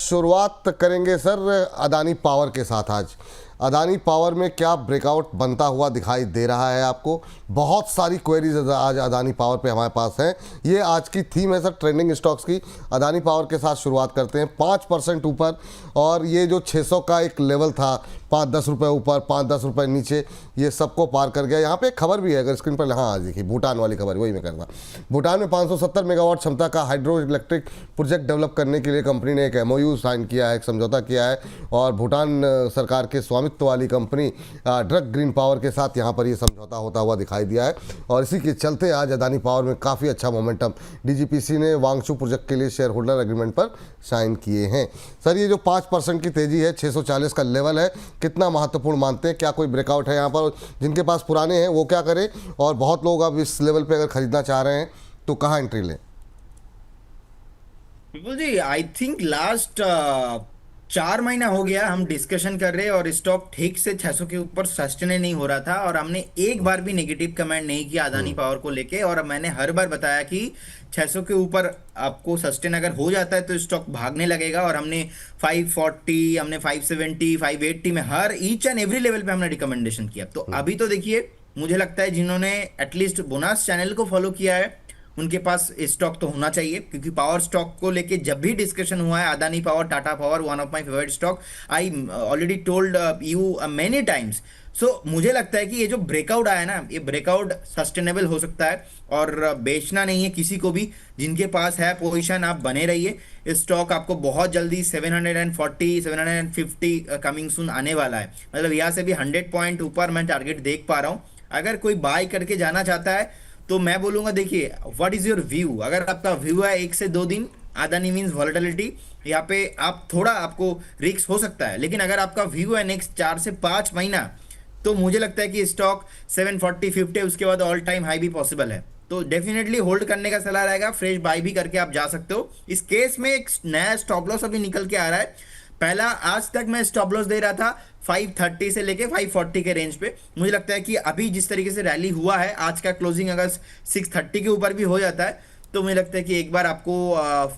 शुरुआत करेंगे sir Adani power के साथ। आज अदानी पावर में क्या ब्रेकआउट बनता हुआ दिखाई दे रहा है आपको? बहुत सारी क्वेरीज आज अदानी पावर पे हमारे पास हैं। ये आज की थीम है सर ट्रेंडिंग स्टॉक्स की। अदानी पावर के साथ शुरुआत करते हैं। 5% ऊपर, और ये जो 600 का एक लेवल था, 5-10 रुपये ऊपर 5-10 रुपये नीचे, ये सबको पार कर गया। यहाँ पे एक खबर भी है, अगर स्क्रीन पर, हाँ देखिए भूटान वाली खबर, वही मैं करता। भूटान में 570 मेगावाट क्षमता का हाइड्रो इलेक्ट्रिक प्रोजेक्ट डेवलप करने के लिए कंपनी ने एक MOU साइन किया है, एक समझौता किया है, और भूटान सरकार के स्वामित्व वाली कंपनी ड्रग ग्रीन पावर के साथ यहाँ पर ये समझौता होता हुआ दिखाई दिया है। और इसी के चलते आज अदानी पावर में काफ़ी अच्छा मोमेंटम, DGPC ने वांगचू प्रोजेक्ट के लिए शेयर होल्डर एग्रीमेंट पर साइन किए हैं। सर ये जो 5% की तेज़ी है, 640 का लेवल है, कितना महत्वपूर्ण मानते हैं? क्या कोई ब्रेकआउट है यहाँ पर? जिनके पास पुराने हैं वो क्या करें, और बहुत लोग अब इस लेवल पे अगर खरीदना चाह रहे हैं तो कहाँ एंट्री लें? बिल्कुल जी, आई थिंक लास्ट 4 महीना हो गया हम डिस्कशन कर रहे हैं और स्टॉक ठीक से 600 के ऊपर सस्टेन नहीं हो रहा था, और हमने एक बार भी नेगेटिव कमेंट नहीं किया अदानी पावर को लेके। और मैंने हर बार बताया कि 600 के ऊपर आपको सस्टेन अगर हो जाता है तो स्टॉक भागने लगेगा। और हमने 540, हमने 570, 580 में हर ईच एंड एवरी लेवल पे हमने रिकमेंडेशन किया। तो अभी तो देखिए, मुझे लगता है जिन्होंने एटलीस्ट बोनस चैनल को फॉलो किया है उनके पास स्टॉक तो होना चाहिए, क्योंकि पावर स्टॉक को लेके जब भी डिस्कशन हुआ है, Adani power, Tata power, one of my favourite stock, I already told you many times. So मुझे लगता है कि ये जो ब्रेकआउट आया ना, ये ब्रेकआउट सस्टेनेबल हो सकता है, और बेचना नहीं है किसी को भी। जिनके पास है पोजीशन, आप बने रहिए। स्टॉक आपको बहुत जल्दी 740, 750 कमिंग सून आने वाला है। मतलब यहाँ से भी 100 पॉइंट ऊपर मैं टारगेट देख पा रहा हूँ। अगर कोई बाय करके जाना चाहता है तो मैं बोलूंगा, देखिए व्हाट इज योर व्यू। अगर आपका व्यू है 1 से 2 दिन, अदानी मीन्स वॉलेटिलिटी, यहाँ पे आप थोड़ा, आपको रिस्क हो सकता है। लेकिन अगर आपका व्यू है नेक्स्ट 4 से 5 महीना, तो मुझे लगता है कि स्टॉक 740, 50, उसके बाद ऑल टाइम हाई भी पॉसिबल है। तो डेफिनेटली होल्ड करने का सलाह रहेगा। फ्रेश बाय भी करके आप जा सकते हो। इस केस में एक नया स्टॉप लॉस अभी निकल के आ रहा है। पहला, आज तक मैं स्टॉप लॉस दे रहा था 530 से लेके 540 के रेंज पे। मुझे लगता है कि अभी जिस तरीके से रैली हुआ है, आज का क्लोजिंग अगर 630 के ऊपर भी हो जाता है, तो मुझे लगता है कि एक बार आपको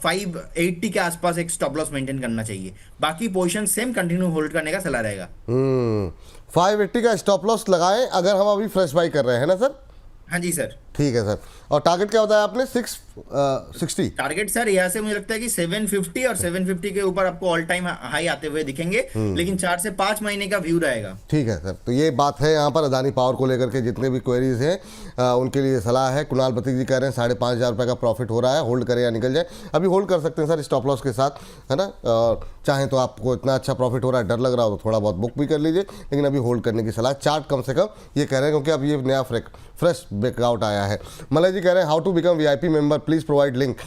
580 के आसपास एक स्टॉप लॉस मेंटेन करना चाहिए। बाकी पोजीशन सेम कंटिन्यू होल्ड करने का सलाह रहेगा। 580 का स्टॉप लॉस लगाएं अगर हम अभी फ्रेश बाई कर रहे हैं ना सर? हाँ जी सर। ठीक है सर। और टारगेट क्या बताया आपने? 660 टारगेट सर यहाँ से मुझे लगता है कि 750 और 750 के ऊपर आपको ऑल टाइम हाई आते हुए दिखेंगे। लेकिन 4 से 5 महीने का व्यू रहेगा। ठीक है सर। तो ये बात है यहाँ पर अदानी पावर को लेकर के जितने भी क्वेरीज हैं उनके लिए सलाह है। कुणाल बतीक जी कह रहे हैं 5,500 रुपये का प्रॉफिट हो रहा है, होल्ड करें या निकल जाए। अभी होल्ड कर सकते हैं सर स्टॉप लॉस के साथ, है ना। चाहें तो आपको इतना अच्छा प्रॉफिट हो रहा है, डर लग रहा हो तो थोड़ा बहुत बुक भी कर लीजिए, लेकिन अभी होल्ड करने की सलाह। चार्ट कम से कम ये कह रहे हैं, क्योंकि अब ये नया फ्रेश ब्रेकआउट आया है। मलय जी कह रहे हैं how to become VIP member, please provide link.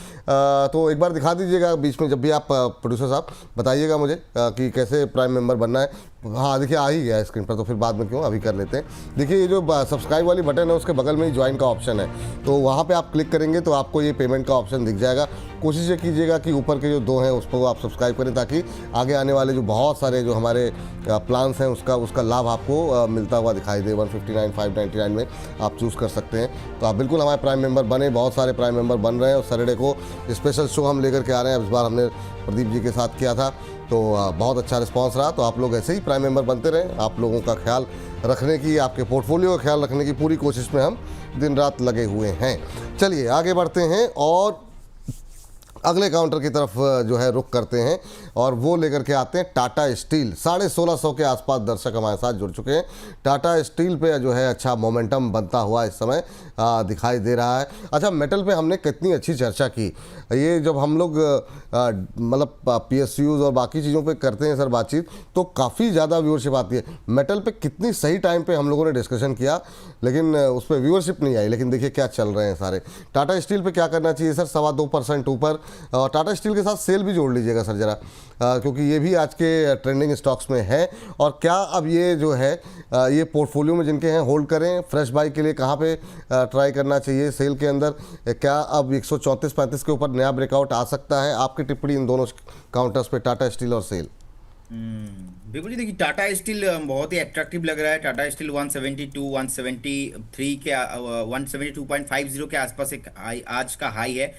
तो एक बार दिखा दीजिएगा बीच में, जब भी आप प्रोड्यूसर साहब बताइएगा मुझे कि कैसे प्राइम मेंबर बनना है। हाँ देखिए आ ही गया स्क्रीन पर, तो फिर बाद में क्यों, अभी कर लेते हैं। देखिए ये जो सब्सक्राइब वाली बटन है उसके बगल में ही ज्वाइन का ऑप्शन है, तो वहाँ पे आप क्लिक करेंगे तो आपको ये पेमेंट का ऑप्शन दिख जाएगा। कोशिश ये कीजिएगा कि ऊपर के जो 2 हैं उस पर आप सब्सक्राइब करें, ताकि आगे आने वाले जो बहुत सारे जो हमारे प्लान्स हैं उसका लाभ आपको मिलता हुआ दिखाई दे। 159, 599 में आप चूज़ कर सकते हैं। तो आप बिल्कुल हमारे प्राइम मेंबर बने, बहुत सारे प्राइम मेंबर बन रहे हैं। और सैटरडे को स्पेशल शो हम लेकर के आ रहे हैं। इस बार हमने प्रदीप जी के साथ किया था, तो बहुत अच्छा रिस्पांस रहा। तो आप लोग ऐसे ही प्राइम मेंबर बनते रहें। आप लोगों का ख्याल रखने की, आपके पोर्टफोलियो का ख्याल रखने की पूरी कोशिश में हम दिन रात लगे हुए हैं। चलिए आगे बढ़ते हैं और अगले काउंटर की तरफ जो है रुख करते हैं, और वो लेकर के आते हैं टाटा स्टील। 1650 के आसपास दर्शक हमारे साथ जुड़ चुके हैं। टाटा स्टील पे जो है अच्छा मोमेंटम बनता हुआ इस समय दिखाई दे रहा है। अच्छा, मेटल पे हमने कितनी अच्छी चर्चा की। ये जब हम लोग मतलब PSUs और बाकी चीज़ों पे करते हैं सर बातचीत, तो काफ़ी ज़्यादा व्यूअरशिप आती है। मेटल पे कितनी सही टाइम पे हम लोगों ने डिस्कशन किया, लेकिन उस पर व्यूअरशिप नहीं आई। लेकिन देखिए क्या चल रहे हैं सारे। टाटा स्टील पे क्या करना चाहिए सर? 2.25% ऊपर। और टाटा स्टील के साथ सेल भी जोड़ लीजिएगा सर ज़रा, क्योंकि ये भी आज के ट्रेंडिंग स्टॉक्स में है। और क्या अब ये जो है ये पोर्टफोलियो में जिनके हैं होल्ड करें, फ्रेश बाई के लिए कहाँ पे ट्राई करना चाहिए सेल के अंदर? क्या अब 134-35 के ऊपर नया ब्रेकआउट आ सकता है? आपकी टिप्पणी इन दोनों काउंटर्स पे, टाटा स्टील और सेल। बिल्कुल जी, देखिए टाटा स्टील बहुत ही अट्रैक्टिव लग रहा है। टाटा स्टील 172, 173 के 172.50 के आसपास एक आज का हाई है।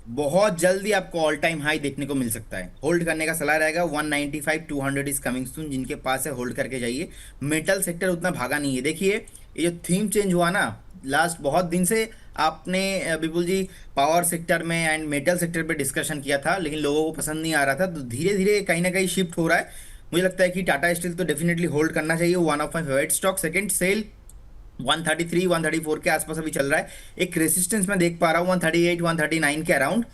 बहुत जल्दी आपको ऑल टाइम हाई देखने को मिल सकता है। होल्ड करने का सलाह रहेगा, 195 200 इज कमिंग सून, जिनके पास है होल्ड करके जाइए। मेटल सेक्टर उतना भागा नहीं है। देखिए ये जो थीम चेंज हुआ ना लास्ट बहुत दिन से, आपने विपुल जी पावर सेक्टर में एंड मेटल सेक्टर पे डिस्कशन किया था, लेकिन लोगों को पसंद नहीं आ रहा था, तो धीरे धीरे कहीं ना कहीं शिफ्ट हो रहा है। मुझे लगता है कि टाटा स्टील तो डेफिनेटली होल्ड करना चाहिए, one of my favourite stock. Second sell 133 134 के आसपास अभी चल रहा है। एक रेसिस्टेंस मैं देख पा रहा हूँ 138 139 के अराउंड।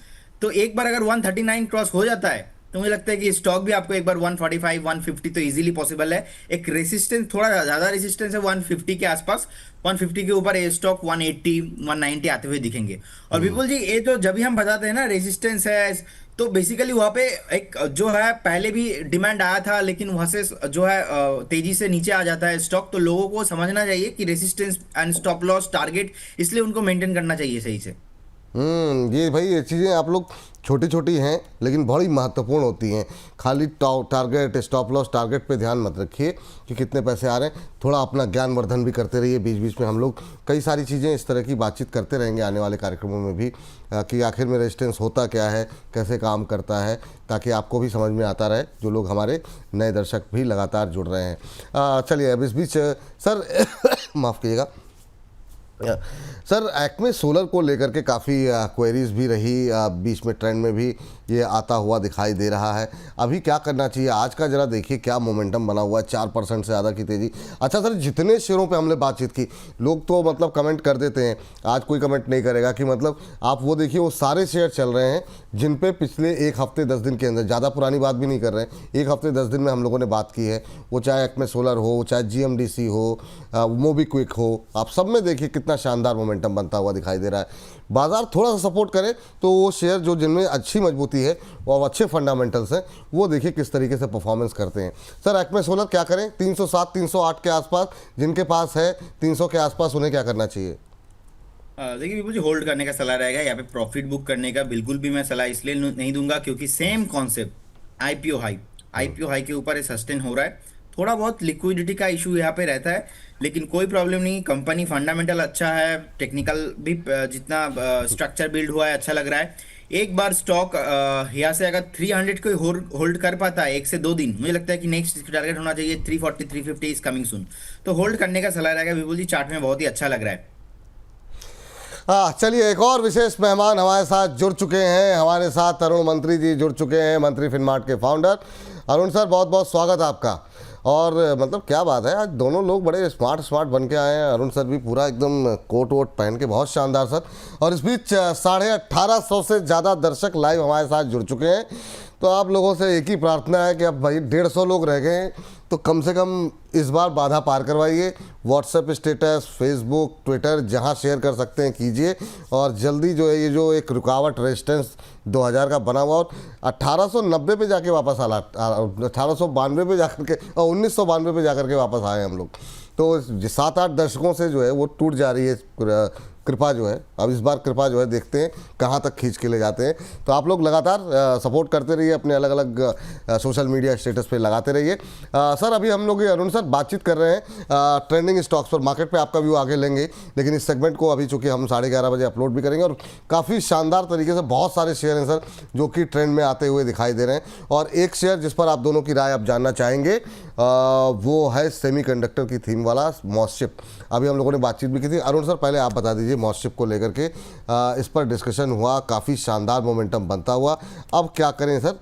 तो एक बार अगर 139 क्रॉस हो जाता है तो मुझे लगता है कि स्टॉक भी आपको एक बार 145 150 तो इजीली पॉसिबल है। एक रेसिस्टेंस थोड़ा ज्यादा रेसिस्टेंस है 150 के आसपास, 150 के ऊपर ये स्टॉक 180 190 आते हुए दिखेंगे। और विपुल जी ये तो जब भी हम बताते हैं ना रेसिस्टेंस है, तो बेसिकली वहां पे एक जो है पहले भी डिमांड आया था, लेकिन वहां से जो है तेजी से नीचे आ जाता है स्टॉक। तो लोगों को समझना चाहिए कि resistance and stop loss target, इसलिए उनको मेंटेन करना चाहिए सही से। ये भाई ये चीज़ें आप लोग छोटी छोटी हैं लेकिन बड़ी महत्वपूर्ण होती हैं। खाली टारगेट स्टॉप लॉस टारगेट पे ध्यान मत रखिए कि कितने पैसे आ रहे हैं, थोड़ा अपना ज्ञान वर्धन भी करते रहिए। बीच बीच में हम लोग कई सारी चीज़ें इस तरह की बातचीत करते रहेंगे आने वाले कार्यक्रमों में भी, कि आखिर में रेजिस्टेंस होता क्या है, कैसे काम करता है, ताकि आपको भी समझ में आता रहे, जो लोग हमारे नए दर्शक भी लगातार जुड़ रहे हैं। चलिए अब इस बीच सर माफ़ कीजिएगा सर, एक्मे सोलर को लेकर के काफ़ी क्वेरीज भी रही, बीच में ट्रेंड में भी ये आता हुआ दिखाई दे रहा है। अभी क्या करना चाहिए? आज का जरा देखिए क्या मोमेंटम बना हुआ है, 4% से ज़्यादा की तेज़ी। अच्छा सर, जितने शेयरों पे हमने बातचीत की, लोग तो मतलब कमेंट कर देते हैं, आज कोई कमेंट नहीं करेगा कि मतलब आप वो देखिए वो सारे शेयर चल रहे हैं जिन पे पिछले एक हफ्ते 10 दिन के अंदर, ज़्यादा पुरानी बात भी नहीं कर रहे हैं, एक हफ्ते 10 दिन में हम लोगों ने बात की है। वो चाहे एक्मे सोलर हो, चाहे GMDC हो, मोबीक्विक हो, आप सब में देखिए कितना शानदार मोमेंटम बनता हुआ दिखाई दे रहा है। बाजार थोड़ा सा सपोर्ट करे तो वो शेयर जो जिनमें अच्छी मजबूती है और अच्छे फंडामेंटल्स हैं, वो देखिए किस तरीके से परफॉर्मेंस करते हैं। सर एक्मे सोलर क्या करें? 307 308 के आसपास जिनके पास है, 300 के आसपास, उन्हें क्या करना चाहिए? देखिए विपुल जी, होल्ड करने का सलाह रहेगा। यहाँ पे प्रॉफिट बुक करने का बिल्कुल भी मैं सलाह इसलिए नहीं दूंगा क्योंकि सेम कॉन्सेप्ट आईपीओ हाई के ऊपर सस्टेन हो रहा है। थोड़ा बहुत लिक्विडिटी का इशू यहाँ पे रहता है, लेकिन कोई प्रॉब्लम नहीं। कंपनी फंडामेंटल अच्छा है, टेक्निकल भी जितना स्ट्रक्चर बिल्ड हुआ है अच्छा लग रहा है। एक बार स्टॉक यहाँ से अगर 300 को होल्ड कर पाता है 1 से 2 दिन, मुझे लगता है कि नेक्स्ट टारगेट होना चाहिए 340 350 इज कमिंग सून। तो होल्ड करने का सलाह रहेगा विपुल जी, चार्ट में बहुत ही अच्छा लग रहा है। हाँ चलिए, एक और विशेष मेहमान हमारे साथ जुड़ चुके हैं। हमारे साथ अरुण मंत्री जी जुड़ चुके हैं, मंत्री फिनमार्ट के फाउंडर। अरुण सर, बहुत बहुत स्वागत आपका। और मतलब क्या बात है, आज दोनों लोग बड़े स्मार्ट बन के आए हैं। अरुण सर भी पूरा एकदम कोट वोट पहन के, बहुत शानदार सर। और इस बीच 1850 से ज़्यादा दर्शक लाइव हमारे साथ जुड़ चुके हैं। तो आप लोगों से एक ही प्रार्थना है कि अब भाई 150 लोग रह गए हैं, तो कम से कम इस बार बाधा पार करवाइए। व्हाट्सएप स्टेटस, फेसबुक, ट्विटर, जहां शेयर कर सकते हैं कीजिए। और जल्दी जो है ये जो एक रुकावट रेजिस्टेंस 2000 का बना हुआ, और 1890 पे जाके वापस आला, 1892 पे जाकर के और 1992 पे जाकर के वापस आए हम लोग। तो 7-8 दशकों से जो है वो टूट जा रही है कृपा जो है। अब इस बार कृपा जो है देखते हैं कहाँ तक खींच के ले जाते हैं। तो आप लोग लगातार सपोर्ट करते रहिए, अपने अलग अलग सोशल मीडिया स्टेटस पे लगाते रहिए। सर अभी हम लोग अरुण सर बातचीत कर रहे हैं ट्रेंडिंग स्टॉक्स पर। मार्केट पे आपका व्यू आगे लेंगे, लेकिन इस सेगमेंट को अभी चूँकि हम 11:30 बजे अपलोड भी करेंगे। और काफ़ी शानदार तरीके से बहुत सारे शेयर हैं सर जो कि ट्रेंड में आते हुए दिखाई दे रहे हैं। और एक शेयर जिस पर आप दोनों की राय आप जानना चाहेंगे वो है सेमीकंडक्टर की थीम वाला मॉसशिप। अभी हम लोगों ने बातचीत भी की थी। अरुण सर पहले आप बता दीजिए, मॉसशिप को लेकर के इस पर डिस्कशन हुआ, काफ़ी शानदार मोमेंटम बनता हुआ। अब क्या करें सर,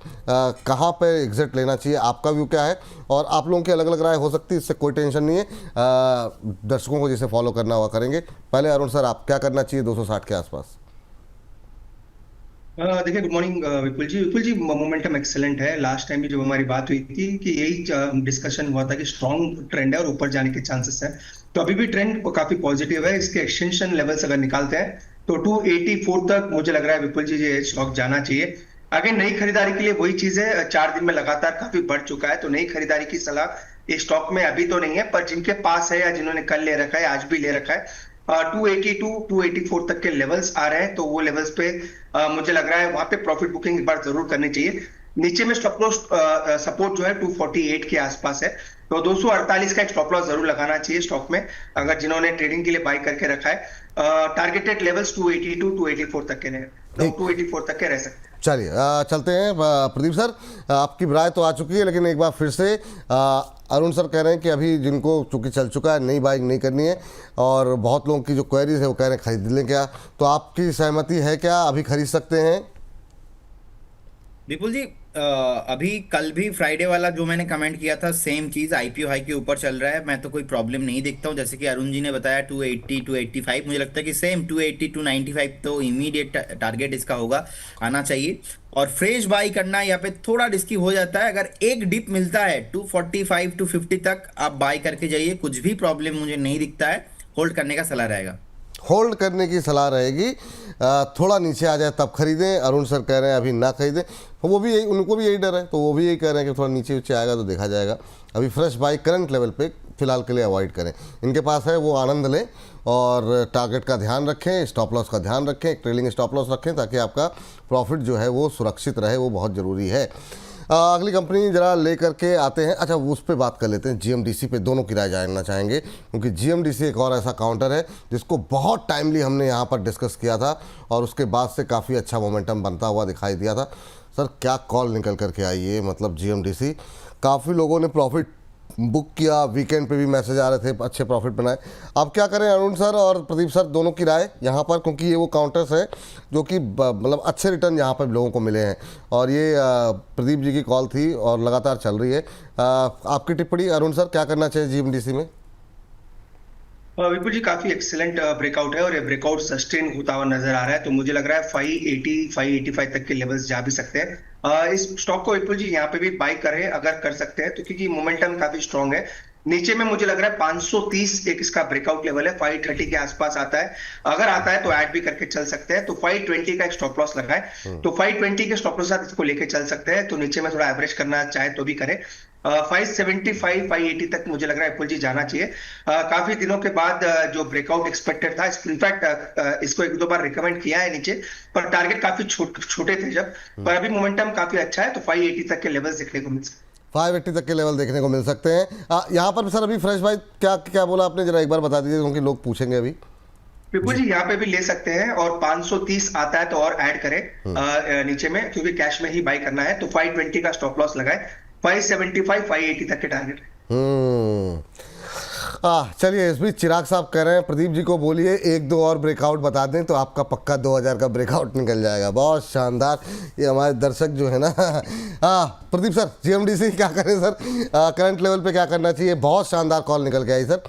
कहाँ पे एग्जिट लेना चाहिए, आपका व्यू क्या है? और आप लोगों की अलग अलग राय हो सकती है, इससे कोई टेंशन नहीं है। दर्शकों को जिसे फॉलो करना हुआ करेंगे। पहले अरुण सर, आप क्या करना चाहिए 260 के आसपास? देखिए, गुड मॉर्निंग विपुल जी मोमेंटम एक्सेलेंट है। लास्ट टाइम भी जब हमारी बात हुई थी कि यही डिस्कशन हुआ था कि स्ट्रॉन्ग ट्रेंड है और ऊपर जाने के चांसेस है। तो अभी भी ट्रेंड काफी पॉजिटिव है। इसके एक्सटेंशन लेवल्स अगर निकालते हैं तो 284 तक मुझे लग रहा है विपुल जी ये स्टॉक जाना चाहिए। आगे नई खरीदारी के लिए वही चीज है, 4 दिन में लगातार काफी बढ़ चुका है, तो नई खरीदारी की सलाह इस स्टॉक में अभी तो नहीं है। पर जिनके पास है या जिन्होंने कल ले रखा है, आज भी ले रखा है, 282 284 तक के लेवल्स आ रहे हैं। तो वो लेवल्स पे मुझे लग रहा है वहां पे प्रॉफिट बुकिंग एक बार जरूर करनी चाहिए। नीचे में स्टॉप लॉस सपोर्ट जो है 248 के आसपास है, तो 248 का एक स्टॉप लॉस जरूर लगाना चाहिए स्टॉक में, अगर जिन्होंने ट्रेडिंग के लिए बाय करके रखा है। टारगेटेड लेवल्स 282 284 तक के हैं। स्टॉक 284 तक के रह सकते हैं। चलिए चलते हैं प्रदीप सर, आपकी राय तो आ चुकी है, लेकिन एक बार फिर से अरुण सर कह रहे हैं कि अभी जिनको चूंकि चल चुका है नई बाइक नहीं करनी है, और बहुत लोगों की जो क्वेरीज है वो कह रहे हैं खरीद लें क्या, तो आपकी सहमति है क्या, अभी खरीद सकते हैं? विपुल जी, अभी कल भी फ्राइडे वाला जो मैंने कमेंट किया था सेम चीज, आईपीओ हाई के ऊपर चल रहा है, मैं तो कोई प्रॉब्लम नहीं देखता हूँ। जैसे कि अरुण जी ने बताया 280 285, मुझे लगता है कि सेम 280 295 तो इमीडिएट टारगेट इसका होगा, आना चाहिए। और फ्रेश बाई करना यहाँ पे थोड़ा रिस्की हो जाता है। अगर एक डिप मिलता है 245 250 तक आप बाई करके जाइए, कुछ भी प्रॉब्लम मुझे नहीं दिखता है, होल्ड करने का सलाह रहेगा। होल्ड करने की सलाह रहेगी, थोड़ा नीचे आ जाए तब खरीदें। अरुण सर कह रहे हैं अभी ना खरीदें, वो भी यही, उनको भी यही डर है, तो वो भी यही कह रहे हैं कि थोड़ा नीचे नीचे आएगा तो देखा जाएगा। अभी फ्रेश बाई करंट लेवल पे फिलहाल के लिए अवॉइड करें, इनके पास है वो आनंद लें और टारगेट का ध्यान रखें, स्टॉप लॉस का ध्यान रखें, ट्रेलिंग स्टॉप लॉस रखें ताकि आपका प्रॉफिट जो है वो सुरक्षित रहे, वो बहुत ज़रूरी है। अगली कंपनी जरा ले करके आते हैं। अच्छा, उस पर बात कर लेते हैं, जीएमडीसी पे दोनों की राय जानना चाहेंगे, क्योंकि जीएमडीसी एक और ऐसा काउंटर है जिसको बहुत टाइमली हमने यहाँ पर डिस्कस किया था और उसके बाद से काफ़ी अच्छा मोमेंटम बनता हुआ दिखाई दिया था। सर क्या कॉल निकल करके आई है, मतलब जीएमडीसी, काफ़ी लोगों ने प्रॉफिट बुक किया, वीकेंड पे भी मैसेज आ रहे थे अच्छे प्रॉफिट बनाए। अब क्या करें अरुण सर और प्रदीप सर, दोनों की राय यहाँ पर, क्योंकि ये वो काउंटर्स है जो कि मतलब अच्छे रिटर्न यहाँ पर लोगों को मिले हैं, और ये प्रदीप जी की कॉल थी और लगातार चल रही है। आपकी टिप्पणी अरुण सर, क्या करना चाहिए जीएमडीसी में? विपुल जी, काफी एक्सीलेंट ब्रेकआउट है और ये ब्रेकआउट सस्टेन होता हुआ नजर आ रहा है, तो मुझे लग रहा है 580 585 तक के लेवल्स जा भी सकते हैं। इस स्टॉक को विपुल जी यहाँ पे भी बाई करें अगर कर सकते हैं तो, क्योंकि मोमेंटम काफी स्ट्रांग है। नीचे में मुझे लग रहा है 530 एक इसका ब्रेकआउट लेवल है, 530 के आसपास आता है, अगर आता है तो ऐड भी करके चल सकते हैं। तो 520 का एक स्टॉप लॉस लगाए, तो 520 के स्टॉप लॉस साथ इसको लेके चल सकते हैं। तो नीचे में थोड़ा एवरेज करना चाहे तो भी करें। 575 580 तक मुझे लग रहा है विपुल जी जाना चाहिए। काफी दिनों के बाद जो ब्रेकआउट एक्सपेक्टेड था, इनफैक्ट इसको एक दो बार रिकमेंड किया है नीचे, पर टारगेट काफी छोटे थे जब, पर अभी मोमेंटम काफी अच्छा है, तो 580 तक के लेवल देखने को मिल सकते हैं। 580 तक के लेवल देखने को मिल सकते हैं। यहाँ पर सर अभी फ्रेश भाई क्या क्या बोला आपने, जरा एक बार बता दीजिए क्योंकि लोग पूछेंगे अभी। विपुल जी यहाँ पे भी ले सकते हैं, और 530 आता है तो और ऐड करें नीचे में, क्योंकि कैश में ही बाई करना है। तो 520 का स्टॉप लॉस लगाए, 575 580 तक के टारगेट। चलिए, इस बीच चिराग साहब कह रहे हैं प्रदीप जी को बोलिए एक दो और ब्रेकआउट बता दें तो आपका पक्का 2000 का ब्रेकआउट निकल जाएगा। बहुत शानदार, ये हमारे दर्शक जो है ना। प्रदीप सर, जीएमडीसी क्या करें सर, करंट लेवल पे क्या करना चाहिए? बहुत शानदार कॉल निकल के आई सर,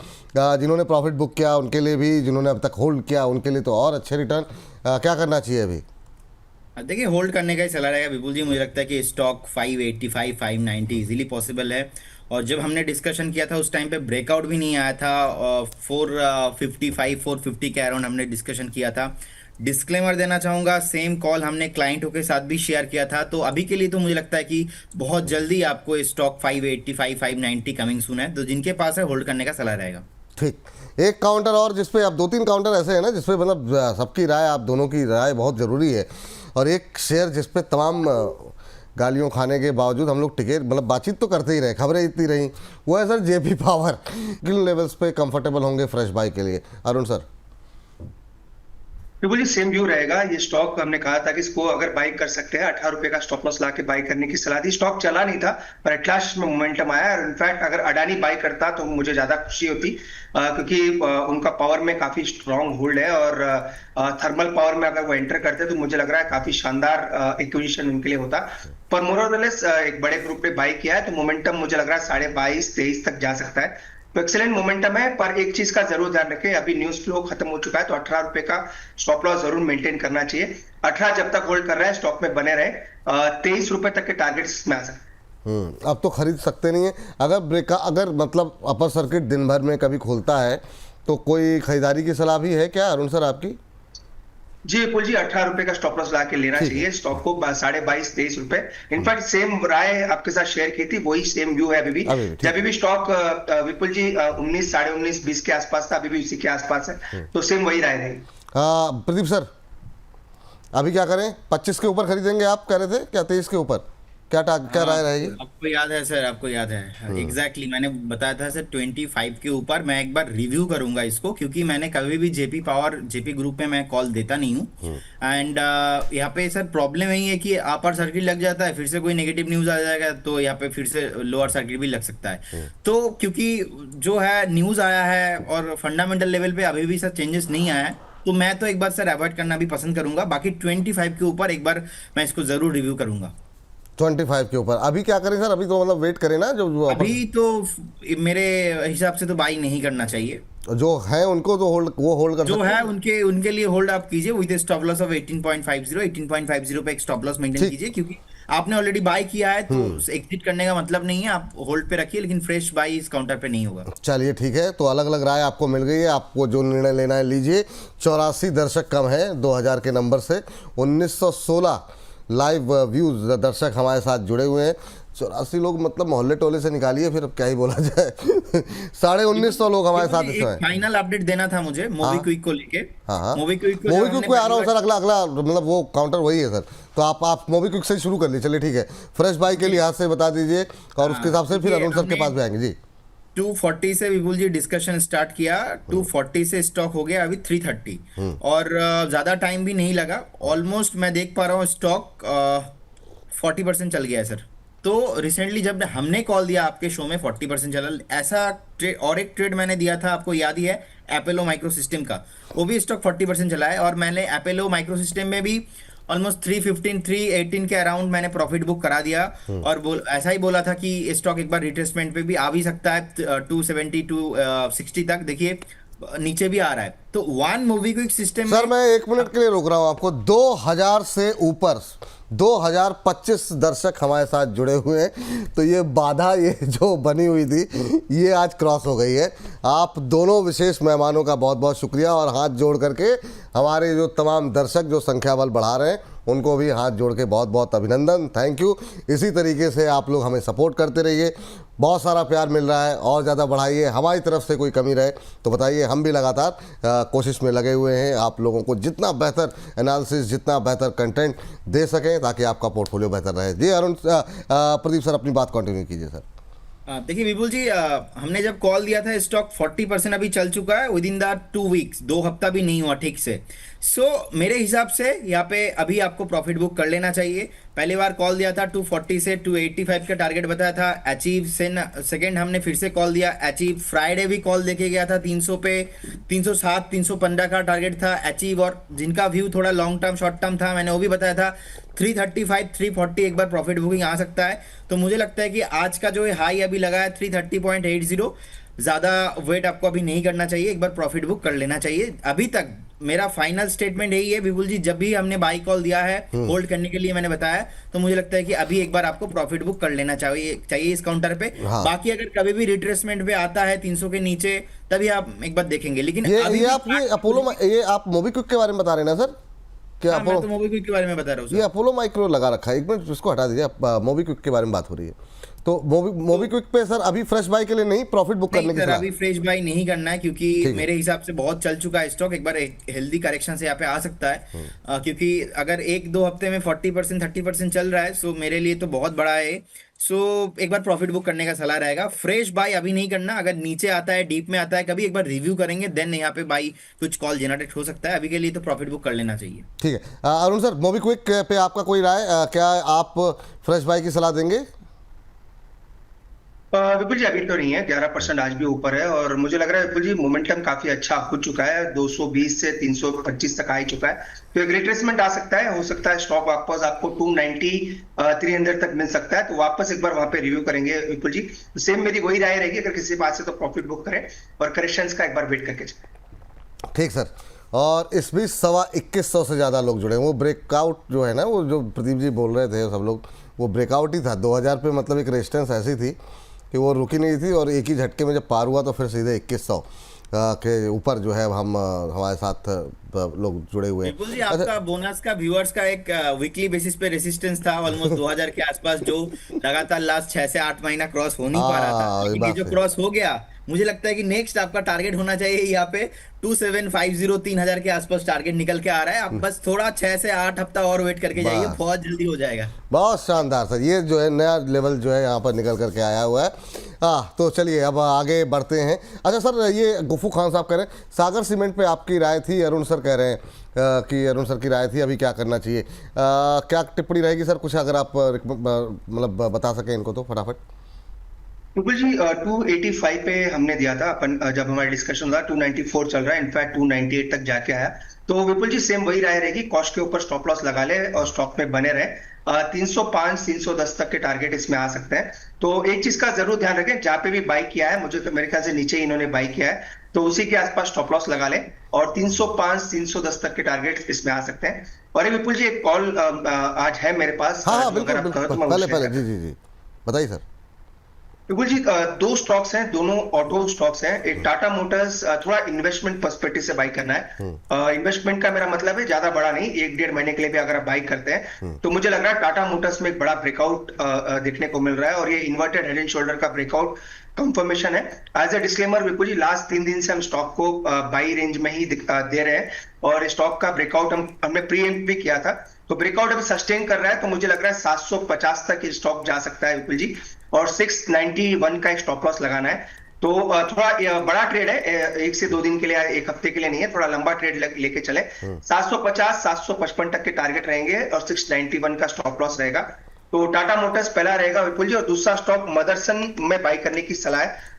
जिन्होंने प्रॉफिट बुक किया उनके लिए भी, जिन्होंने अब तक होल्ड किया उनके लिए तो और अच्छे रिटर्न। क्या करना चाहिए अभी? देखिए, होल्ड करने का ही सलाह रहेगा विपुल जी। मुझे लगता है कि स्टॉक 585 590 इजीली पॉसिबल है, और जब हमने डिस्कशन किया था उस टाइम पे ब्रेकआउट भी नहीं आया था, 455 450 के अराउंड हमने डिस्कशन किया था। डिस्क्लेमर देना चाहूँगा, सेम कॉल हमने क्लाइंटों के साथ भी शेयर किया था। तो अभी के लिए तो मुझे लगता है कि बहुत जल्दी आपको स्टॉक 585 590 कमिंग सून है, तो जिनके पास है होल्ड करने का सलाह रहेगा। ठीक, एक काउंटर और जिसपे, अब 2-3 काउंटर ऐसे हैं ना जिसपे मतलब सबकी राय, आप दोनों की राय बहुत ज़रूरी है, और एक शेयर जिसपे तमाम गालियों खाने के बावजूद हम लोग टिके, मतलब बातचीत तो करते ही रहे, खबरें इतनी रही, वो है सर जेपी पावर। किन लेवल्स पे कंफर्टेबल होंगे फ्रेश बाई के लिए अरुण सर? विपुल जी सेम व्यू रहेगा। ये स्टॉक हमने कहा था कि इसको अगर बाई कर सकते हैं, 18 रुपए का स्टॉप लॉस लाके बाई करने की सलाह दी। स्टॉक चला नहीं था पर एट लास्ट में मोमेंटम आया, और इनफैक्ट अगर अडानी बाई करता तो मुझे ज्यादा खुशी होती, क्योंकि उनका पावर में काफी स्ट्रांग होल्ड है, और थर्मल पावर में अगर वो एंटर करते तो मुझे लग रहा है काफी शानदार एक्विजिशन उनके लिए होता। पर मोरलेस एक बड़े ग्रुप ने बाई किया है, तो मोमेंटम मुझे लग रहा है 22.5 23 तक जा सकता है। तो एक्सेलेंट मोमेंटम है, पर एक चीज का जरूर ध्यान रखें, अभी न्यूज फ्लो खत्म हो चुका है, तो 18 रुपए का स्टॉप लॉस जरूर मेंटेन करना चाहिए। 18 जब तक होल्ड कर रहा है स्टॉक में बने रहे, 23 रुपए तक के टारगेट्स में आ सकते हैं। अब तो खरीद सकते नहीं है। अगर मतलब अपर सर्किट दिन भर में कभी खुलता है तो कोई खरीदारी की सलाह भी है क्या अरुण सर आपकी? जी विपुल जी, 18 रुपए का स्टॉप लॉस ला के लेना चाहिए स्टॉक को, 22.5 23 रुपए। इनफैक्ट सेम राय आपके साथ शेयर की थी, वही सेम व्यू है अभी भी। जब भी स्टॉक विपुल जी 19 19.5 20 के आसपास था, अभी भी उसी के आसपास है, तो सेम वही राय रहेगी। प्रदीप सर, अभी क्या करें? 25 के ऊपर खरीदेंगे आप कह रहे थे क्या, 23 के ऊपर? क्या राय रहेगी? आपको याद है सर, आपको याद है एग्जैक्टली मैंने बताया था सर 25 के ऊपर मैं एक बार रिव्यू करूंगा इसको, क्योंकि मैंने कभी भी जेपी पावर जेपी ग्रुप में मैं कॉल देता नहीं हूँ। एंड यहाँ पे सर प्रॉब्लम यही है कि अपर सर्किट लग जाता है, फिर से कोई नेगेटिव न्यूज आ जाएगा तो यहाँ पे फिर से लोअर सर्किट भी लग सकता है। तो क्योंकि जो है न्यूज आया है और फंडामेंटल लेवल पे अभी भी सर चेंजेस नहीं आया है, तो मैं तो एक बार सर अवॉइड करना भी पसंद करूंगा। बाकी 25 के ऊपर एक बार मैं इसको जरूर रिव्यू करूंगा। 25 के ऊपर अभी क्या करें सर? अभी तो मतलब वेट करें ना, जो अभी तो मेरे हिसाब से तो बाई नहीं करना चाहिए। जो है उनको तो होल्ड कर जो सकते है हैं। उनके उनके लिए होल्ड आप कीजिए विद स्टॉप लॉस ऑफ 18.50 पे एक स्टॉप लॉस मेंटेन कीजिए, क्योंकि आपने ऑलरेडी बाय किया है तो एग्जिट करने का मतलब नहीं है। आप होल्ड पे रखिए, लेकिन फ्रेश बाई इस काउंटर पे नहीं होगा। चलिए ठीक है, तो अलग अलग राय आपको मिल गई है, आपको जो निर्णय लेना है लीजिए। 84 दर्शक कम है 2000 के नंबर से, 1916 लाइव व्यूज दर्शक हमारे साथ जुड़े हुए हैं। 84 लोग मतलब मोहल्ले टोले से निकालिए, फिर अब क्या ही बोला जाए। 1950 लोग हमारे साथ इसमें। फाइनल अपडेट देना था मुझे मूवी क्विक को लेके। हाँ मूवी क्विक मूवी क्विक पे आ रहा हूँ सर, अगला मतलब वो काउंटर वही है सर, तो आप मूवी क्विक से शुरू कर लीजिए। चलिए ठीक है, फ्रेश बाई के लिहाज से बता दीजिए और उसके हिसाब से फिर अरुण सर के पास भी आएंगे जी। 240 से विपुल जी डिस्कशन स्टार्ट किया, 240 से स्टॉक हो गया अभी 330 और ज्यादा टाइम भी नहीं लगा। ऑलमोस्ट मैं देख पा रहा हूँ स्टॉक 40% चल गया है सर। तो रिसेंटली जब हमने कॉल दिया आपके शो में 40% चला, ऐसा ट्रेड और एक ट्रेड मैंने दिया था आपको याद ही है एपोलो माइक्रो सिस्टम का, वो भी स्टॉक 40% चला है। और मैंने एपोलो माइक्रो सिस्टम में भी ऑलमोस्ट 315 318 के अराउंड मैंने प्रॉफिट बुक करा दिया और ऐसा ही बोला था कि स्टॉक एक बार रिट्रेसमेंट पे भी आ भी सकता है 270 260 तक। देखिए नीचे भी आ रहा है। तो one movie quick system sir मैं 1 मिनट के लिए रोक रहा हूं आपको। 2000 से ऊपर 2025 दर्शक हमारे साथ जुड़े हुए हैं, तो ये बाधा ये जो बनी हुई थी ये आज क्रॉस हो गई है। आप दोनों विशेष मेहमानों का बहुत बहुत शुक्रिया, और हाथ जोड़ करके हमारे जो तमाम दर्शक जो संख्या बल बढ़ा रहे हैं उनको भी हाथ जोड़ के बहुत बहुत अभिनंदन, थैंक यू। इसी तरीके से आप लोग हमें सपोर्ट करते रहिए, बहुत सारा प्यार मिल रहा है और ज़्यादा बढ़ाइए। हमारी तरफ से कोई कमी रहे तो बताइए, हम भी लगातार कोशिश में लगे हुए हैं आप लोगों को जितना बेहतर एनालिसिस, जितना बेहतर कंटेंट दे सकें ताकि आपका पोर्टफोलियो बेहतर रहे। जी अरुण प्रदीप सर अपनी बात कंटिन्यू कीजिए सर। देखिए विपुल जी, हमने जब कॉल दिया था स्टॉक 40% अभी चल चुका है विद इन द 2 वीक्स, 2 हफ्ता भी नहीं हुआ ठीक से। सो मेरे हिसाब से यहाँ पे अभी आपको प्रॉफिट बुक कर लेना चाहिए। पहली बार कॉल दिया था 240 से 285 का टारगेट बताया था, अचीव से सेकंड हमने फिर से कॉल दिया, अचीव। फ्राइडे भी कॉल देके गया था 300 पे, 307 315 का टारगेट था, अचीव। और जिनका व्यू थोड़ा लॉन्ग टर्म शॉर्ट टर्म था मैंने वो भी बताया था 335 340 एक बार प्रॉफिट बुकिंग आ सकता है। तो मुझे लगता है कि आज का जो हाई अभी लगा है 330.80, ज्यादा वेट आपको अभी नहीं करना चाहिए, एक बार प्रॉफिट बुक कर लेना चाहिए। अभी तक मेरा फाइनल स्टेटमेंट यही है विपुल जी, जब भी हमने बाई कॉल दिया है होल्ड करने के लिए मैंने बताया, तो मुझे लगता है कि अभी एक बार आपको प्रॉफिट बुक कर लेना चाहिए इस काउंटर पे। हाँ। बाकी अगर कभी भी रिट्रेसमेंट पे आता है 300 के नीचे तभी आप एक बार देखेंगे। लेकिन ये अपोलो, ये आप मोबीक्विक के बारे में बता रहे हैं ना सर? क्या मैं तो मोबीक्विक के बारे में बता रहा हूँ। ये अपोलो माइक्रो लगा रखा है, एक मिनट इसको हटा दीजिए। मोबीक्विक के बारे में बात हो रही है, तो मोबीक्विक पे सर अभी फ्रेश बाय के लिए नहीं, प्रॉफिट बुक करने के सर अभी फ्रेश बाय नहीं करना है, क्योंकि मेरे हिसाब से बहुत चल चुका है स्टॉक। एक बार हेल्दी करेक्शन से यहाँ पे आ सकता है, क्योंकि अगर 1-2 हफ्ते में 40% 30% चल रहा है, सो मेरे लिए तो बहुत बड़ा है। सो एक बार प्रॉफिट बुक करने का सलाह रहेगा। फ्रेश बाय अभी नहीं करना, अगर नीचे आता है डीप में आता है कभी एक बार रिव्यू करेंगे देन यहाँ पे बाई कुछ कॉल जनरेट हो सकता है। अभी के लिए तो प्रॉफिट बुक कर लेना चाहिए। ठीक है अरुण सर, मोबीक्विक पे आपका कोई राय, क्या आप फ्रेश बाय की सलाह देंगे? विपुल जी अभी तो नहीं है, 11% आज भी ऊपर है और मुझे लग रहा है विपुल जी मोमेंटम काफी अच्छा हो चुका है, 220 से 325 तक आ ही चुका है। तो एक रिट्रेसमेंट आ सकता है, हो सकता है स्टॉक वापस आपको 290 300 तक मिल सकता है, तो वापस एक बार वहां पे रिव्यू करेंगे विपुल जी। सेम मेरी वही राय रहेगी, अगर किसी बात से तो प्रॉफिट बुक करें और करेक्शंस का एक बार वेट करके चलें। ठीक सर। और इस बीच 2100 से ज़्यादा लोग जुड़े हैं। वो ब्रेकआउट जो है ना, वो जो प्रदीप जी बोल रहे थे सब लोग, वो ब्रेकआउट ही था 2000 पे। मतलब एक रेजिस्टेंस ऐसी थी कि वो रुकी नहीं थी और एक ही झटके में जब पार हुआ तो फिर सीधे 2100 के ऊपर जो है हम हमारे साथ लोग जुड़े हुए हैं। बिल्कुल जी, आपका बोनस का व्यूअर्स का एक वीकली बेसिस पे रेसिस्टेंस था ऑलमोस्ट 2000 के आसपास, जो लगातार लास्ट 6 से 8 महीना क्रॉस हो नहीं पा रहा था, लेकिन ये जो क्रॉस हो गया मुझे लगता है कि नेक्स्ट आपका टारगेट होना चाहिए यहाँ पे 2750, 3000 के आसपास टारगेट निकल के आ रहा है। आप बस थोड़ा 6 से 8 हफ्ता और वेट करके जाइए, बस। बहुत जल्दी हो जाएगा। बहुत शानदार सर, ये जो है नया लेवल जो है यहाँ पर निकल करके आया हुआ है। हाँ, तो चलिए अब आगे बढ़ते हैं। अच्छा सर, ये गुफ्फू खान साहब कह रहे हैं सागर सीमेंट पे आपकी राय थी, अरुण सर कह रहे हैं कि अरुण सर की राय थी, अभी क्या करना चाहिए, क्या टिप्पणी रहेगी सर? कुछ अगर आप मतलब बता सकें इनको तो फटाफट। बिल्कुल जी, 285 पे हमने दिया था अपन, जब हमारा डिस्कशन हुआ 294 चल रहा है, इनफैक्ट 298 तक जाके आया। तो विपुल जी सेम वही राय रहेगी, कॉस्ट के ऊपर स्टॉप लॉस लगा ले और स्टॉक में बने रहे। 305 310 तक के टारगेट इसमें आ सकते हैं। तो एक चीज का जरूर ध्यान रखें, जहां पे भी बाई किया है, मुझे तो मेरे ख्याल से नीचे इन्होंने बाई किया है, तो उसी के आसपास स्टॉप लॉस लगा लें और 305 310 तक के टारगेट इसमें आ सकते हैं। और ये विपुल जी एक कॉल आज है मेरे पास, हाँ हाँ जो अगर बिल्कुल आप कहो बिल्कुल, तो मैं पहले उससे पहले जी जी जी बताइए सर। बिल्कुल जी, दो स्टॉक्स हैं, दोनों ऑटो स्टॉक्स हैं। एक टाटा मोटर्स, थोड़ा इन्वेस्टमेंट पर्सपेक्टिव से बाई करना है। इन्वेस्टमेंट का मेरा मतलब है ज्यादा बड़ा नहीं, 1-1.5 महीने के लिए भी अगर आप बाई करते हैं तो मुझे लग रहा है टाटा मोटर्स में एक बड़ा ब्रेकआउट देखने को मिल रहा है, और ये इन्वर्टेड हेड एंड शोल्डर का ब्रेकआउट कंफर्मेशन है। As a disclaimer Vipul ji, last 3 दिन से हम स्टॉक को बाई रेंज में ही दे रहे हैं, और स्टॉक का ब्रेकआउट हमने प्री एम्प्ट भी किया था, तो ब्रेकआउट अभी सस्टेन कर रहा है। तो मुझे लग रहा है 750 तक स्टॉक जा सकता है विपुल जी, और 691 का एक स्टॉप लॉस लगाना है। तो थोड़ा बड़ा ट्रेड है, 1 से 2 दिन के लिए, 1 हफ्ते के लिए नहीं है, थोड़ा लंबा ट्रेड लेके चले। 750 755 तक के टारगेट रहेंगे और 691 का स्टॉप लॉस रहेगा। तो टाटा मोटर्स पहला रहेगा विपुल जी, और दूसरा स्टॉक मदरसन में बाई करने की सलाह है।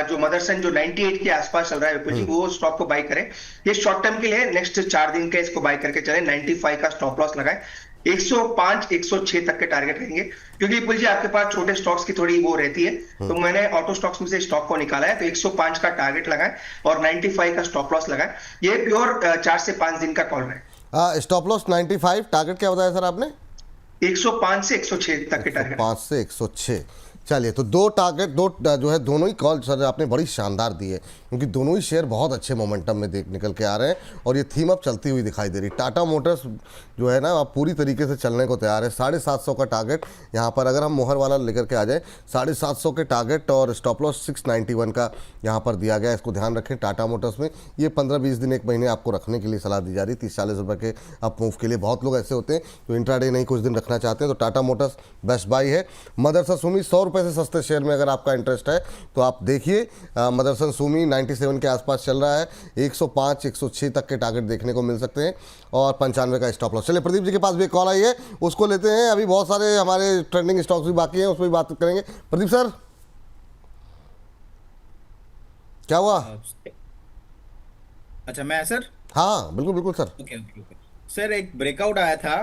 जो मदरसन जो 98 के आसपास चल रहा है विपुल जी, वो स्टॉक को बाई करें। ये शॉर्ट टर्म के लिए नेक्स्ट 4 दिन के इसको बाई करके चले, 95 का स्टॉप लॉस लगाए। 105 106 तक के टारगेट रहेंगे, क्योंकि विपुल जी आपके पास छोटे स्टॉक्स की थोड़ी वो रहती है, तो मैंने ऑटो स्टॉक्स में से स्टॉक को निकाला है। तो 105 का टारगेट लगाए और 95 का स्टॉप लॉस लगाए। ये प्योर 4 से 5 दिन का कॉल है। स्टॉप लॉस 95, टारगेट क्या बताया सर आपने? 105 से 106 तक के टारगेट। 5 से 106। चलिए, तो दो टारगेट, दो जो है दोनों ही कॉल सर आपने बड़ी शानदार दी है, क्योंकि दोनों ही शेयर बहुत अच्छे मोमेंटम में निकल के आ रहे हैं, और ये थीम अप चलती हुई दिखाई दे रही। टाटा मोटर्स जो है ना, आप पूरी तरीके से चलने को तैयार है। 750 का टारगेट यहाँ पर अगर हम मोहर वाला लेकर के आ जाए, 750 के टारगेट और स्टॉप लॉस 691 का यहाँ पर दिया गया है। इसको ध्यान रखें। टाटा मोटर्स में ये 15-20 दिन, 1 महीने आपको रखने के लिए सलाह दी जा रही है, 30-40 रुपये के अप मूव के लिए। बहुत लोग ऐसे होते हैं जो इंट्राडे नहीं, कुछ दिन रखना चाहते हैं, तो टाटा मोटर्स बेस्ट बाई है। मदरसन सुमी 100 रुपये से सस्ते शेयर में अगर आपका इंटरेस्ट है तो आप देखिए। मदरसन सुमी 97 के आसपास चल रहा है, 105 106 तक के टारगेट देखने को मिल सकते हैं, और 95 का स्टॉप लॉस। चलिए, प्रदीप जी के पास भी एक कॉल आई है, उसको लेते हैं। अभी बहुत सारे हमारे ट्रेंडिंग स्टॉक्स भी बाकी हैं, उस पर भी बात करेंगे। प्रदीप सर, क्या हुआ? अच्छा, मैं सर, हाँ बिल्कुल बिल्कुल sir. Okay okay okay sir, एक ब्रेकआउट आया था,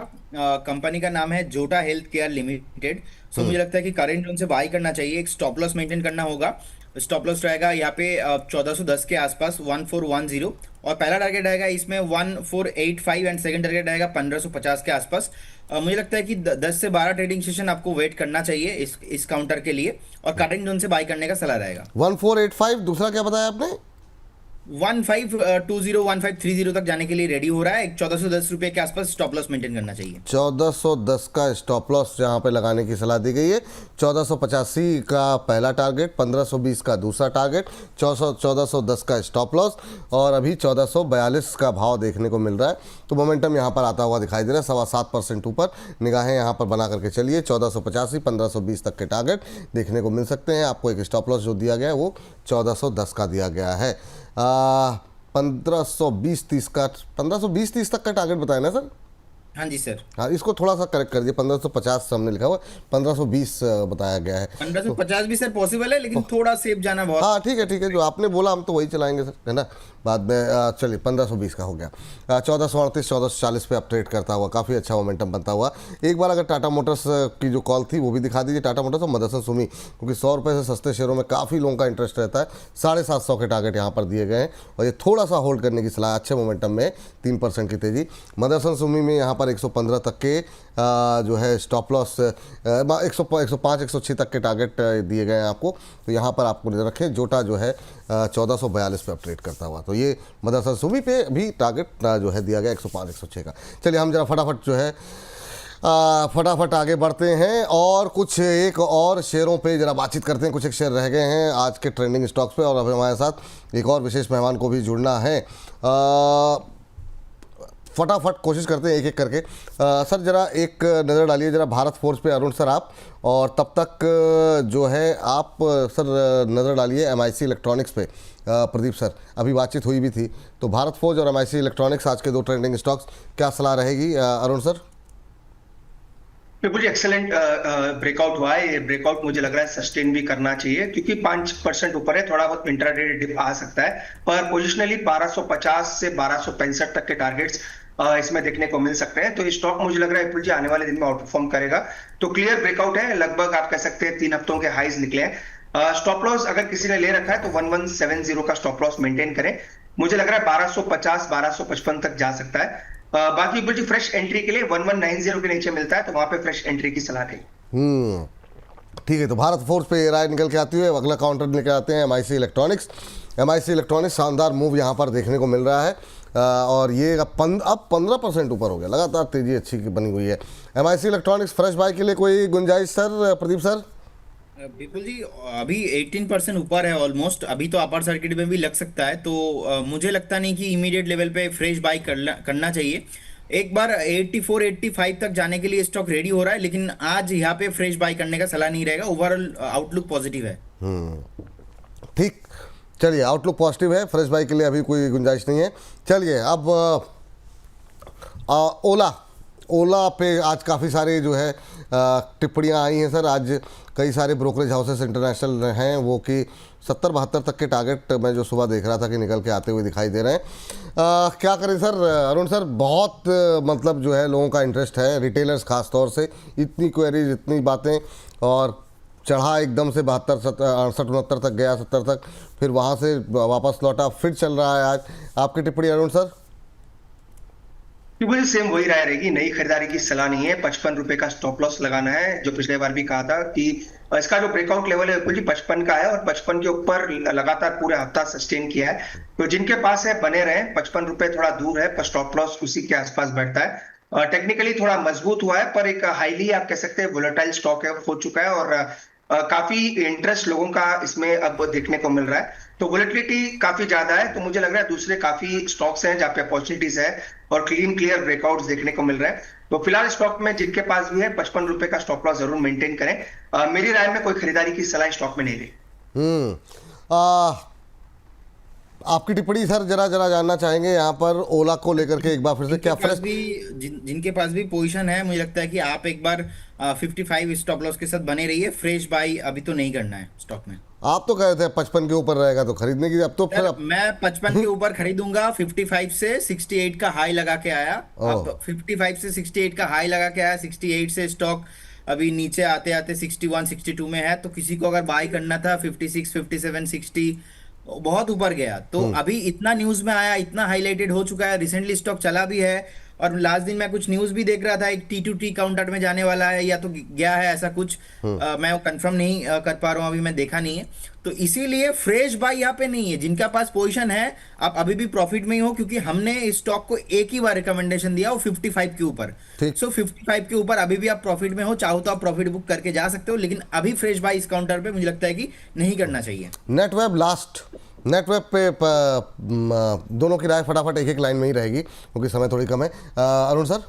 कंपनी का नाम है जोटा हेल्थ केयर लिमिटेड। सो मुझे लगता है कि करंट जोन से बाई करना चाहिए, एक स्टॉप लॉस मेंटेन करना होगा। स्टॉप लॉस रहेगा यहाँ पे 1410 के आसपास, 1410, और पहला टारगेट रहेगा इसमें 1485 एंड सेकंड टारगेट रहेगा 1550 के आसपास। मुझे लगता है कि 10 से 12 ट्रेडिंग सेशन आपको वेट करना चाहिए इस काउंटर के लिए, और करंट जोन से बाई करने का सलाह रहेगा। 1485, दूसरा क्या बताया आपने? 1520 1530 तक जाने के लिए रेडी हो रहा है। 1410 रुपए के आसपास स्टॉप लॉस मेंटेन करना चाहिए। 1410 का स्टॉप लॉस यहाँ पे लगाने की सलाह दी गई है। 1485 का पहला टारगेट, 1520 का दूसरा टारगेट, 1410 का स्टॉप लॉस, और अभी 1442 का भाव देखने को मिल रहा है। तो मोमेंटम यहाँ पर आता हुआ दिखाई दे रहा है, 7.25% ऊपर निगाहें यहाँ पर बना करके चलिए। 1485 1520 तक के टारगेट देखने को मिल सकते हैं। आपको एक स्टॉप लॉस जो दिया गया है वो 1410 का दिया गया है। 1520-30 का, 1520-30 तक का टारगेट बताया ना सर? हाँ जी सर। हाँ, इसको थोड़ा सा करेक्ट कर दिए, 1550 हमने लिखा हुआ, 1520 बताया गया है। 1550 भी सर पॉसिबल है, लेकिन थोड़ा सेफ जाना बहुत। हाँ ठीक है, जो आपने बोला हम तो वही चलाएंगे सर, है ना, बाद में। चलिए, 1520 का हो गया। 1438 1440 पे अपट्रेड करता हुआ काफ़ी अच्छा मोमेंटम बनता हुआ। एक बार अगर टाटा मोटर्स की जो कॉल थी वो भी दिखा दीजिए, टाटा मोटर्स और मदरसन सुमी, क्योंकि 100 रुपये से सस्ते शेयरों में काफ़ी लोगों का इंटरेस्ट रहता है। 750 के टारगेट यहाँ पर दिए गए हैं, और ये थोड़ा सा होल्ड करने की सलाह। अच्छे मोमेंटम में 3% की तेज़ी। मदरसन सुमी में यहाँ पर 115 तक के जो है स्टॉप लॉस, 105 106 तक के टारगेट दिए गए हैं आपको, तो यहाँ पर आपको नजर रखें। जोटा जो है 1442 पे अपट्रेड करता हुआ, तो ये मदरसन सुमी पे भी टारगेट जो है दिया गया 105 106 का। चलिए, हम जरा फटाफट जो है फटाफट आगे बढ़ते हैं और कुछ एक और शेयरों पे जरा बातचीत करते हैं। कुछ एक शेयर रह गए हैं आज के ट्रेंडिंग स्टॉक्स पे और अब हमारे साथ एक और विशेष मेहमान को भी जुड़ना है। फटाफट कोशिश करते हैं एक एक करके। सर जरा एक नज़र डालिए जरा भारत फोर्ज पे, अरुण सर आप, और तब तक जो है आप सर नज़र डालिए एमआईसी इलेक्ट्रॉनिक्स पे। प्रदीप सर अभी बातचीत हुई भी थी, तो भारत फोर्ज और एमआईसी इलेक्ट्रॉनिक्स आज के दो ट्रेंडिंग स्टॉक्स, क्या सलाह रहेगी अरुण सर? बिल्कुल एक्सेलेंट ब्रेकआउट हुआ है। ये ब्रेकआउट मुझे लग रहा है सस्टेन भी करना चाहिए क्योंकि 5% ऊपर है, थोड़ा बहुत इंट्राडे डिप आ सकता है, पर पोजिशनली 1250 से 1265 तक के टारगेट्स इसमें देखने को मिल सकते हैं। तो ये स्टॉक मुझे लग रहा है विपुल जी आने वाले दिन में आउट परफॉर्म करेगा। तो क्लियर ब्रेकआउट है, लगभग आप कह सकते हैं 3 हफ्तों के हाईज निकले हैं। स्टॉप लॉस अगर किसी ने ले रखा है तो 1170 का स्टॉप लॉस मेंटेन करें। मुझे लग रहा है 1250 1255 तक जा सकता है। बाकी विपुल जी फ्रेश एंट्री के लिए 1190 के नीचे मिलता है तो वहां पे फ्रेश एंट्री की सलाह दें। ठीक है, तो भारत फोर्स पे राय निकल के आती है। अगला काउंटर लेकर आते हैं एमआईसी इलेक्ट्रॉनिक्स। एमआईसी इलेक्ट्रॉनिक्स शानदार मूव यहाँ पर देखने को मिल रहा है और ये अब 15% ऊपर हो गया, लगातार तेजी अच्छी बनी हुई है। एमआईसी इलेक्ट्रॉनिक्स फ्रेश बाय के लिए कोई गुंजाइश सर? प्रदीप सर बिल्कुल जी, अभी 18% ऊपर है ऑलमोस्ट, अभी तो अपर सर्किट में भी लग सकता है, तो मुझे लगता नहीं कि इमीडिएट लेवल पे फ्रेश बाय करना चाहिए। एक बार 84 85 तक जाने के लिए स्टॉक रेडी हो रहा है, लेकिन आज यहाँ पे फ्रेश बाय करने का सलाह नहीं रहेगा। ओवरऑल आउटलुक पॉजिटिव है। ठीक, चलिए आउटलुक पॉजिटिव है, फ्रेश बाय के लिए अभी कोई गुंजाइश नहीं है। चलिए अब ओला पे आज काफ़ी सारे जो है टिप्पणियाँ आई हैं सर। आज कई सारे ब्रोकरेज हाउसेस इंटरनेशनल हैं वो कि 70-72 तक के टारगेट मैं जो सुबह देख रहा था कि निकल के आते हुए दिखाई दे रहे हैं। क्या करें सर? अरुण सर बहुत मतलब जो है लोगों का इंटरेस्ट है, रिटेलर्स खास तौर से, इतनी क्वेरीज इतनी बातें, और चढ़ा एकदम से 72 68 69 तक गया, 70 तक, फिर वहाँ से वापस लौटा, फिर चल रहा है आज। आपकी टिप्पणी अरुण सर? बिल्कुल सेम वही राय रहेगी, नई खरीदारी की सलाह नहीं है। 55 रुपए का स्टॉप लॉस लगाना है, जो पिछले बार भी कहा था कि इसका जो ब्रेकआउट लेवल है बिल्कुल जी 55 का है और 55 के ऊपर लगातार पूरे हफ्ता सस्टेन किया है। तो जिनके पास है बने रहे, 55 रुपए थोड़ा दूर है पर स्टॉप लॉस उसी के आसपास बैठता है। टेक्निकली थोड़ा मजबूत हुआ है पर एक हाईली आप कह सकते हैं वोलेटाइल स्टॉक है, हो चुका है और काफी इंटरेस्ट लोगों का इसमें अब देखने को मिल रहा है। तो वोलेटिलिटी काफी ज्यादा है, तो मुझे लग रहा है दूसरे काफी स्टॉक्स हैं जहाँ पे अपॉर्चुनिटीज है और क्लियर ब्रेकआउट्स देखने को मिल रहा है। तो फिलहाल स्टॉक में जिनके पास भी है 55 रुपए का स्टॉप लॉस जरूर मेंटेन करें। मेरी राय में कोई खरीदारी की सलाह स्टॉक में नहीं ली। आपकी टिप्पणी सर जरा जानना चाहेंगे यहाँ पर ओला को लेकर के एक बार फिर से। क्या फ्रेश भी जिनके पास भी पोजीशन है, मुझे लगता है कि आप एक बार 55 स्टॉप लॉस के साथ बने रहिए। फ्रेश बाय अभी तो नहीं करना है स्टॉक में। आप तो कह रहे थे 55 के ऊपर रहेगा तो खरीदने की, अब तो फिर मैं 55 के ऊपर खरीदूंगा। 55 से 68 का हाई लगा के आया, अब 55 से 68 का हाई लगा के आया, 68 से स्टॉक अभी नीचे आते आते 61 62 में है। तो किसी को अगर बाय करना था 56 57 60 बहुत ऊपर गया, तो अभी इतना न्यूज में आया, इतना हाईलाइटेड हो चुका है, रिसेंटली स्टॉक चला भी है। और लास्ट दिन मैं कुछ न्यूज भी देख रहा था, एक T2T काउंटर में जाने वाला है या तो गया है, ऐसा कुछ मैं वो कंफर्म नहीं कर पा रहा हूँ, अभी मैं देखा नहीं है। तो इसीलिए फ्रेश बाय यहाँ पे नहीं है। जिनका पास पोजीशन है आप अभी भी प्रॉफिट में ही हो, क्योंकि हमने इस स्टॉक को एक ही बार रिकमेंडेशन दिया वो 55 के ऊपर। सो 55 के ऊपर अभी भी आप प्रॉफिट में हो, चाहो तो आप प्रॉफिट बुक करके जा सकते हो, लेकिन अभी फ्रेश बाय इस काउंटर पे मुझे लगता है कि नहीं करना चाहिए। नेटवेब पे दोनों की राय फटाफट एक लाइन में ही रहेगी क्योंकि समय थोड़ी कम है। अरुण सर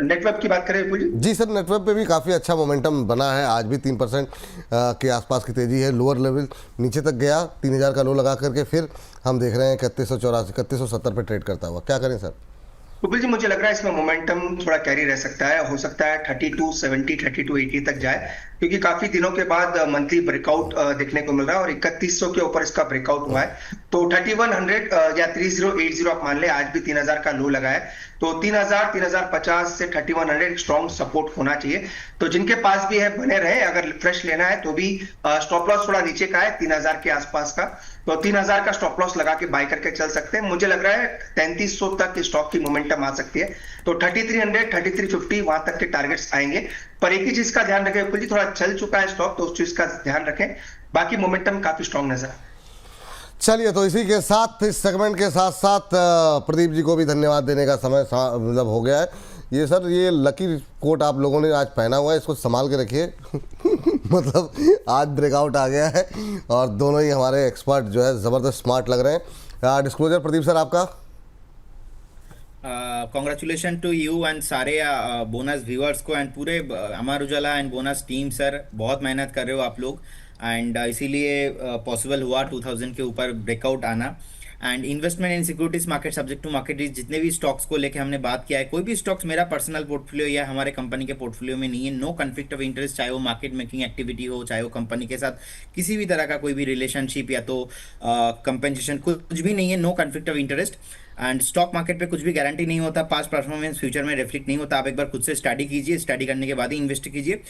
नेटवेब की बात करें जी सर, नेटवेब पे भी काफ़ी अच्छा मोमेंटम बना है, आज भी 3% के आसपास की तेजी है। लोअर लेवल नीचे तक गया, 3000 का लो लगा करके फिर हम देख रहे हैं 3184 3170 पे ट्रेड करता हुआ। क्या करें सर? बिल्कुल जी, मुझे लग रहा है इसमें मोमेंटम थोड़ा कैरी रह सकता है, हो सकता है 3270 3280 तक जाए, क्योंकि काफी दिनों के बाद मंथली ब्रेकआउट देखने को मिल रहा है और 3100 के ऊपर इसका ब्रेकआउट हुआ है। तो 3100 या 3080 आप मान ले, आज भी 3000 का लो लगा है, तो 3000 3050 से 3100 स्ट्रॉन्ग सपोर्ट होना चाहिए। तो जिनके पास भी है बने रहे, अगर फ्रेश लेना है तो भी स्टॉप लॉस थोड़ा नीचे का है 3000 के आसपास का, तो 3000 का स्टॉप लॉस लगा के बाय करके चल सकते हैं। मुझे लग रहा है 3300 तक स्टॉक की मोमेंटम आ सकती है, तो 3300 3350 वहां तक के टारगेट्स आएंगे। पर एक ही चीज का ध्यान रखें थोड़ा चल चुका है स्टॉक, तो उस चीज का ध्यान रखें, बाकी मोमेंटम काफी स्ट्रॉन्ग नजर। चलिए, तो इसी के साथ इस सेगमेंट के साथ साथ प्रदीप जी को भी धन्यवाद देने का समय मतलब हो गया है। ये सर, ये लकी कोट आप लोगों ने आज पहना हुआ है, इसको संभाल के रखिए मतलब आज ब्रेकआउट आ गया है और दोनों ही हमारे एक्सपर्ट जो है ज़बरदस्त स्मार्ट लग रहे हैं। डिस्क्लोजर प्रदीप सर आपका। कॉन्ग्रेचुलेशन टू यू एंड सारे बोनस व्यूअर्स को एंड पूरे Amar Ujala and bonus team. Sir बहुत मेहनत कर रहे हो आप लोग एंड इसीलिए पॉसिबल हुआ 2000 के ऊपर ब्रेकआउट आना। And investment in securities market subject to market risk, जितने भी स्टॉक्स को लेके हमने बात किया है, कोई भी स्टॉक्स मेरा पर्सनल पोर्टफोलियो या हमारे कंपनी के पोर्टफोलियो में नहीं है। नो कन्फ्लिक्ट ऑफ इंटरेस्ट, चाहे वो मार्केट मेकिंग एक्टिविटी हो, चाहे वो कंपनी के साथ किसी भी तरह का कोई भी रिलेशनशिप या तो कंपेंसेशन, कुछ भी नहीं है। No conflict of interest. And stock market पे कुछ भी गारंटी नहीं होता, पास्ट परफॉर्मेंस फ्यूचर में रिफ्लेक्ट नहीं होता। आप एक बार खुद से स्टडी कीजिए, स्टडी करने के बाद ही इन्वेस्ट कीजिए।